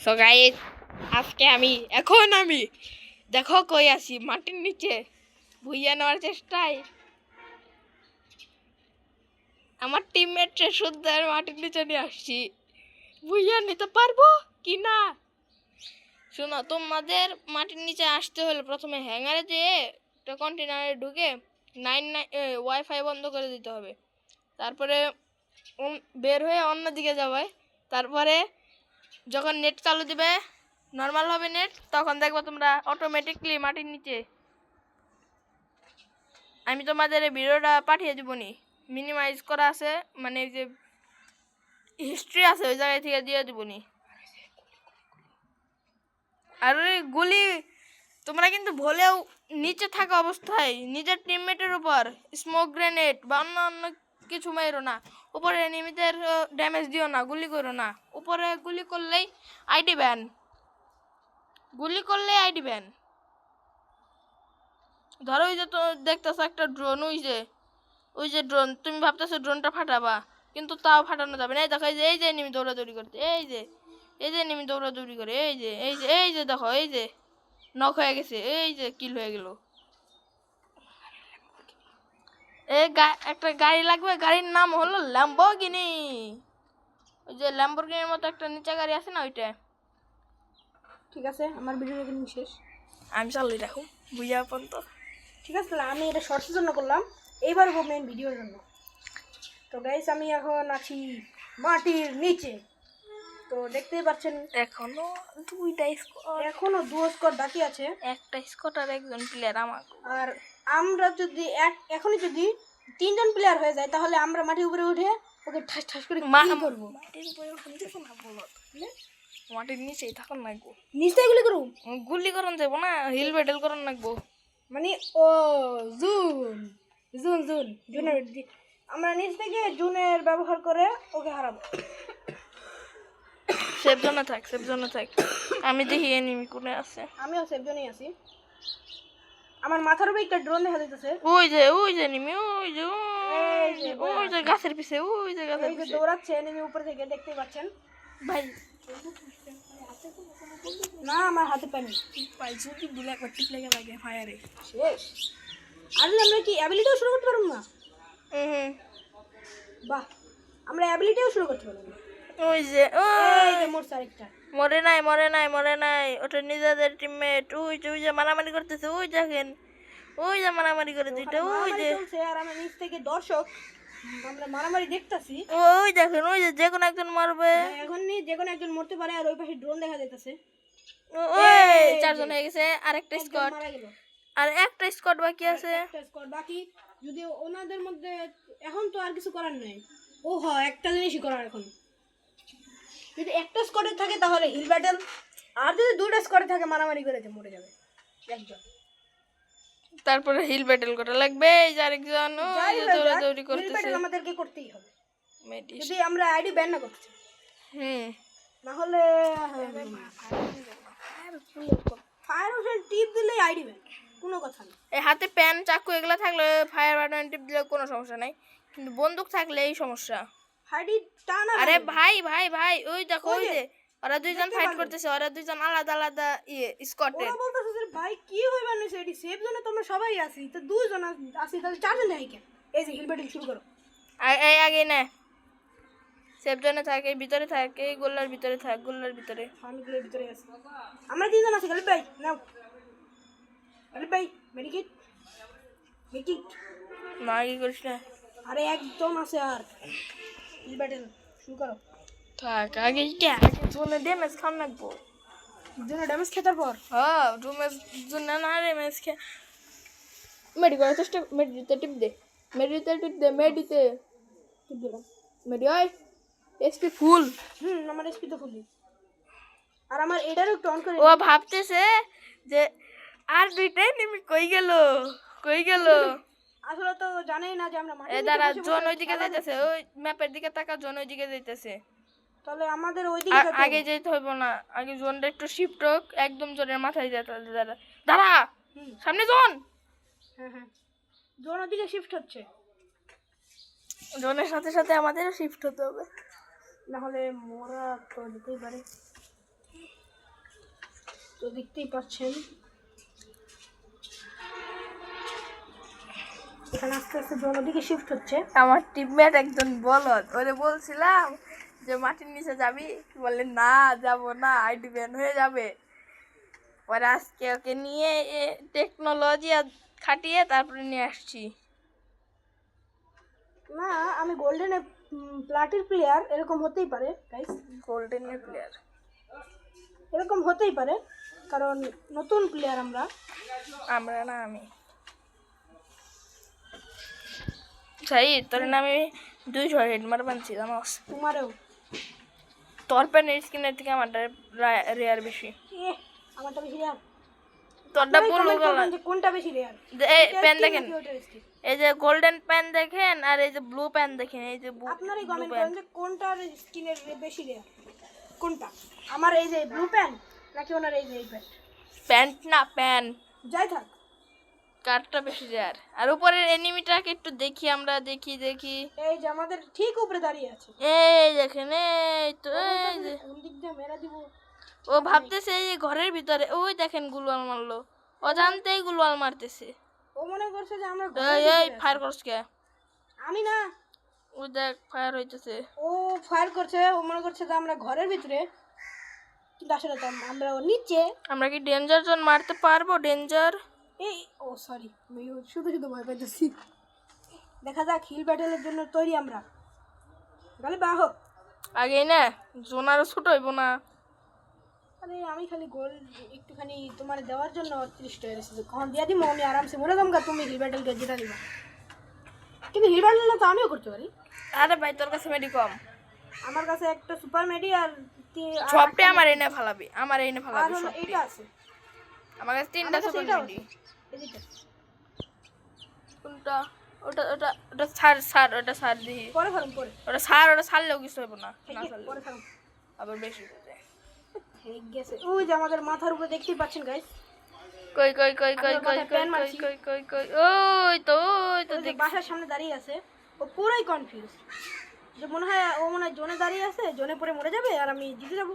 So guys আজকে এখন আমি দেখো কই আছি মাটির নিচে ভুইয়া নেওয়ার চেষ্টায় আমার টিমমেটরে শুদ্ধ মাটির নিচে নিয়ে আসছি ভুইয়া নিতে পারবো কি না। শোনো, তোমাদের মাটির নিচে আসতে হলে প্রথমে হ্যাঙ্গারে যেয়ে একটা কন্টেনারে ঢুকে 99 ওয়াইফাই বন্ধ করে দিতে হবে। তারপরে বের হয়ে অন্যদিকে যাবে। তারপরে যখন নেট চালু দিবে, নর্মাল হবে নেট, তখন দেখবো তোমরা অটোমেটিকলি মাটির নিচে। আমি তোমাদের এই ভিডিওটা পাঠিয়ে দিবনি, মিনিমাইজ করা আছে, মানে যে হিস্ট্রি আছে ওই জায়গা থেকে দিয়ে দিবনি। আর ওই গুলি তোমরা কিন্তু ভুলেও নিচে থাকা অবস্থায় নিজের টিমমেটের উপর স্মোক গ্রেনেড বা অন্য কিছু মেরো না। উপরে এনিমিদের ড্যামেজ দিও না, গুলি করো না। উপরে গুলি করলেই আইডি ব্যান, গুলি করলেই আইডি ব্যান। ধরো ওই যে তো দেখতেছো একটা ড্রোন, ওই যে ড্রোন, তুমি ভাবতেছো ড্রোনটা ফাটাবা, কিন্তু তাও ফাটানো যাবে না। এই দেখো এই যে এনিমি দৌড়াদৌড়ি করতে, এই যে এনিমি দৌড়াদৌড়ি করে, এই যে দেখো, এই যে নক হয়ে গেছে, এই যে কিল হয়ে গেল। একটা গাড়ি লাগবে, গাড়ির নাম হলো ল্যাম্বরগিনি। ওই যে ল্যাম্বরগিনির মতো একটা নিচে গাড়ি আছে না, ওইটা। ঠিক আছে, আমার ভিডিও এখানে শেষ। আমি চালিয়ে রাখুন বুঝা পর্যন্ত। ঠিক আছে, তাহলে আমি এটা শর্টসের জন্য করলাম, এইবার মেন ভিডিওর জন্য। তো গাইস, আমি এখন আছি মাটির নিচে। তো দেখতেই পাচ্ছেন এখনো দুইটা স্কোর, এখনো 2 স্কোর বাকি আছে। একটা স্কোর আর একজন প্লেয়ার আমার। আর আমরা যদি এখনই যদি 3 জন প্লেয়ার হয়ে যায়, তাহলে আমরা মাটির উপরে উঠে ওকে ঠাস ঠাস করে কি করব? মাটির উপরে উঠতে না বলো, মাটির নিচেই থাকুন লাগবো। নিচে গুলি করব? গুলি করন যাবো না, হিল ব্যাটেল করন লাগবো। মানে ও জুন জুন জুন জুনের আমরা নিচ থেকে জুনের ব্যবহার করে ওকে হারাবো। সেফ জোনে থাক, সেফ জোনে থাক। আমি দেখি এনিমি কোনে আছে। আমিও সেফ জোনেই আছি। আমার মাথার উপরে একটা ড্রোন দেখা যাইতেছে। ওই যে এনিমি, ওই যে গাছের পিছে, ওই যে গাছের পিছে দৌড়াচ্ছে এনিমি উপর থেকে, দেখতে পাচ্ছেন ভাই। না, আমার হাতে পানি ভাই যদি দিলে একবার টিপ লেগে লাগে ফায়ারে শেষ। আর আমরা কি অ্যাবিলিটিও শুরু করতে পারবো না? বাহ, আমরা অ্যাবিলিটিও শুরু করতে পারবো না। ওই যে মরে নাই ওটা নিজেদের টিমমেট। ওই যে মারামারি করতেছে, ওই দেখেন, ওই যে মারামারি করে দুইটা, ওই যে। আর আমরা নিচ থেকে দর্শক, আমরা মারামারি দেখতাছি। ওই দেখেন, ওই যে কোনো একজন মারবে এখন যে কোনো একজন মরতে পারে। আর ওই পাশে ড্রোন দেখা যাইতেছে। ওই 4 জন হয়ে গেছে, আরেকটা স্কোয়াড, আর একটা স্কোয়াড বাকি আছে। বাকি যদি ওনাদের মধ্যে এখন তো আর কিছু করার নাই। ও একটা জিনিসই করার, এখন যদি একটা স্কোয়াডে থাকে তাহলে হিল ব্যাটেল, আর যদি 2টা স্কোয়াডে থাকে মারামারি করে মরে যাবে একজন। তারপরে হিল ব্যাটেল করা লাগবে। এই যে আরেকজন দৌড়াদৌড়ি করতেছে, হিল ব্যাটেল আমাদেরকে করতেই হবে মেডিস, যদি আমরা আইডি ব্যান না করতে চাই। না হলে ফায়ার বাটন টিপ দিলে আইডি ব্যান, কোনো কথা না। এই হাতে প্যান চাকু এগুলা থাকলে ফায়ার বাটন টিপ দিলে কোনো সমস্যা নাই, কিন্তু বন্দুক থাকলে এই সমস্যা। হাইডি টানা। আরে ভাই ভাই ভাই, ওই দেখো, ওই যে ওরা দুইজন ফাইট করতেছে, ওরা দুইজন আলাদা আলাদা স্কোয়াডে। ওরা বলতেছে যে ভাই কি হইবা না, সেটি সেফ জোনে তোমরা সবাই আছি, তো 2 জন আছি, তাহলে 4 জন নাই কেন? এই যে হিল ব্যাটেল শুরু করো। এই আগে না, সেফ জোনে থাক, এই ভিতরে থাক, এই গোল্লার ভিতরে থাক, গোল্লার ভিতরে। আমি গোল্লার ভিতরে আছি, আমরা 3 জন আছি। গালিব ভাই নাও, গালিব ভাই মেডিকেট না কি করিস না। আরে একদম আছে। আর হিল ব্যাটেল শুরু করো। থাক আগে জোনে ড্যামেজ খান লাগবো। জোনে ড্যামেজ খেতার পর জোনে না ড্যামেজ মেডি করার চেষ্টা, মেডিতে টিপ দে, মেডিতে টিপ দিলাম। মেডি হয় এসপি ফুল। আমার এসপি তো ফুল। আর আমার এটারও একটু অন করে। ও ভাবতেছে যে আর দুইটাই নিমি কই গেল। আসলে তো জানেই না যে আমরা মাঠে দাঁড়া, জন ওইদিকে যাইতেছে, ওই ম্যাপের দিকে তাকা, জন ওইদিকে যাইতেছে। তাহলে আমাদের ওইদিকে আগে যেতে হইব না, আগে জোনটা একটু শিফট হোক, একদম জোনের মাথায় যেতে। দাঁড়া, সামনে জোন। হ্যাঁ, জোন ওইদিকে শিফট হচ্ছে। জোনের সাথে সাথে আমাদেরও শিফট হতে হবে, না হলে মোরা তো যেতেই পারে। তো দেখতেই পাচ্ছেন এখানে আস্তে আস্তে জোন ওদিকে শিফট হচ্ছে। আমার টিমমেট একজন বলদ, ওরে বলছিলাম যে মাটির নিচে যাবি, বলে না যাব না, আইডি ব্যান হয়ে যাবে। পরে আজকে ওকে নিয়ে টেকনোলজি খাটিয়ে তারপরে নিয়ে আসছি। না আমি গোল্ডেন প্লাটির প্লেয়ার, এরকম হতেই পারে গাইস, গোল্ডেনের প্লেয়ার এরকম হতেই পারে কারণ নতুন প্লেয়ার আমরা। না আমি সাই তোর নামে 200 হেড মার বানছি জানোস। তোমারও তোর প্যানের স্কিনের থেকে আমারটা রেয়ার বেশি। আমারটা বেশি রেয়ার। তোরটা ব্লু কালার। কোনটা বেশি রেয়ার? এই পেন দেখেন, এই যে গোল্ডেন পেন দেখেন আর এই যে ব্লু পেন দেখেন, এই যে আপনারই কমেন্ট করেন যে কোনটার স্কিনের বেশি রেয়ার কোনটা, আমার এই যে ব্লু প্যান্ট নাকি ওনার এই যে এই প্যান্ট? প্যান্ট না প্যান, যাই থাক কারটা বেশি রেয়ার। আর উপরের এনিমিটাকে একটু দেখি আমরা, দেখি এই যে আমাদের ঠিক উপরে দাঁড়িয়ে আছে, এই দেখেন, এই তো এই যে কোন দিক দিয়ে মেরা দিব। ও ভাবতেছে এই যে ঘরের ভিতরে, ওই দেখেন গুলওয়াল মারলো, অজান্তেই গুলওয়াল মারতেছে। ও মনে করছে যে আমরা এই ফায়ার করছ কে? আমি না, ও দেখ ফায়ার হইতেছে। ও ফায়ার করছে, ও মনে করছে যে আমরা ঘরের ভিতরে, কিন্তু আসলে তো আমরা ও নিচে। আমরা কি ডেঞ্জার জোন মারতে পারবো? ডেঞ্জার এই ও সরি, আমি শুধু শুধু ভয় পাইতেছি। দেখা যাক, হিল ব্যাটেলের জন্য তৈরি আমরা। গালি বাহো আগে না জোন আরো ছোট হইব না। আরে আমি খালি গোল একটুখানি তোমার দেওয়ার জন্য 30 টাকা রেখেছি, কখন দিয়া দিমো আমি আরামসে মনে দমকা তুমি হিল ব্যাটেলকে জিতা দিবা। কিন্তু হিল ব্যাটেল তো আমিও করতে পারি। আরে ভাই তোর কাছে মেডি কম, আমার কাছে একটা সুপার মেডি আর সবটা আমার এনে ফালাবি, আমার এনে আর ফালাবি হলো সব। এইটা আছে, আমার কাছে 3টা আমার কাছে সুপার এটাও মেডি। আছে, এদিকে কোনটা? ওটা ওটা ওটা সার ওটা সার দিই। পরে ফারুম পরে, ওটা সারলেও কিছু হবে না, না সারলে পরে ফারুম আবার বেশি হয়ে যায়। ঠিক গেছে। ওই যে আমাদের মাথার উপরে দেখতেই পাচ্ছেন গাইস, কই কই কই কই আমার কই মাথায় কই প্যান মারছি। কই কই কই ওই তো দেখ। বাসার সামনে দাঁড়িয়ে আছে, ও পুরাই কনফিউজ, যে মনে হয় ও মনে হয় জোনে দাঁড়িয়ে আছে, জোনে পরে মরে যাবে আর আমি জিতে যাবো।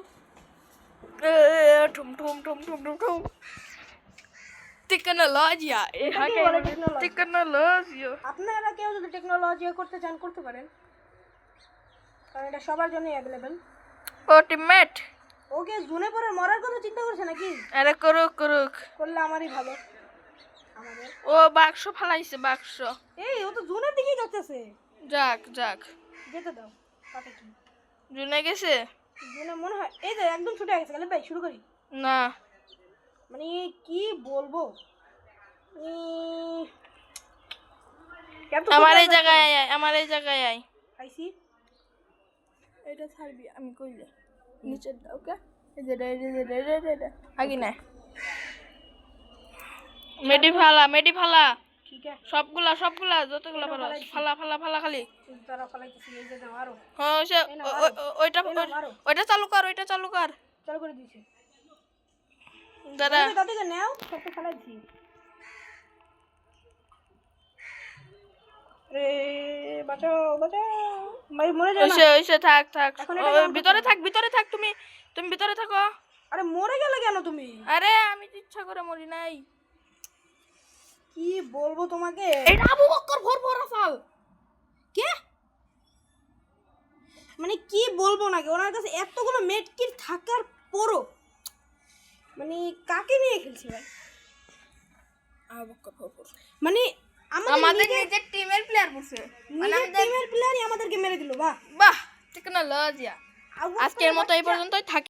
ঠুম ঠুম ঠুম ঠুম ঠুম ঠুম টেকনোলজিয়া এই এটাকেই হাকে বলে technology। টেকনোলজিয়া। আপনারা কেউ যদি টেকনোলজি করতে চান করতে পারেন, কারণ এটা সবার জন্যই অ্যাভেলেবেল। ও টিমমেট ওকে জোনে পরে মরার কথা চিন্তা করছে নাকি? আরে করুক করুক, করলে আমারই ভালো। আমাদের ও বাক্স ফালাইছে বাক্স। এই ও তো জোনের দিকেই যাচ্ছে, যাক যাক, যেতে দাও। তাতে কি জুনে গেছে জোনে মনে হয় এই যে একদম ছুটে গেছে। তাহলে ভাই শুরু করি। না। মানে কি বলবো, আমার এই জায়গায় আয়, আমার এই জায়গায় আয়। আইসি এটা ছাড়বি আমি কইলে নিচের দাও। ওকে এই যে এটা আগে না মেডি ফালা ঠিক আছে, সবগুলা যতগুলা পারো ফালা ফালা ফালা খালি। তারা ফলাইতেছি এই যে আরো হ্যাঁ ওইটা ওইটা চালু কর, ওইটা চালু কর। চালু করে দিয়েছি দাদা। তাদেরকে নেও, সবটা ফলাইছি। রে বাঁচাও বাঁচাও, ভাই মরে যাও না। ওইসে থাক এখন এটা কেমন ভিতরে থাক তুমি ভিতরে থাকো। আরে মরে গেলে কেন তুমি? আরে আমি তো ইচ্ছা করে মরি নাই। কি বলবো তোমাকে, এটা আবু বকর ভর আসাল কে মানে কি বলবো নাকি, ওনার কাছে এতগুলো মেড কিট থাকার পরও মানে কাকে নিয়ে খেলছি ভাই? আবু বকর ভর মানে আমাদের নিজের টিমের প্লেয়ার পড়ছে, মানে আমাদের টিমের প্লেয়ারই আমাদেরকে মেরে দিল। বাহ বাহ টেকনোলজিয়া। আজকের মতো এই পর্যন্তই থাকি।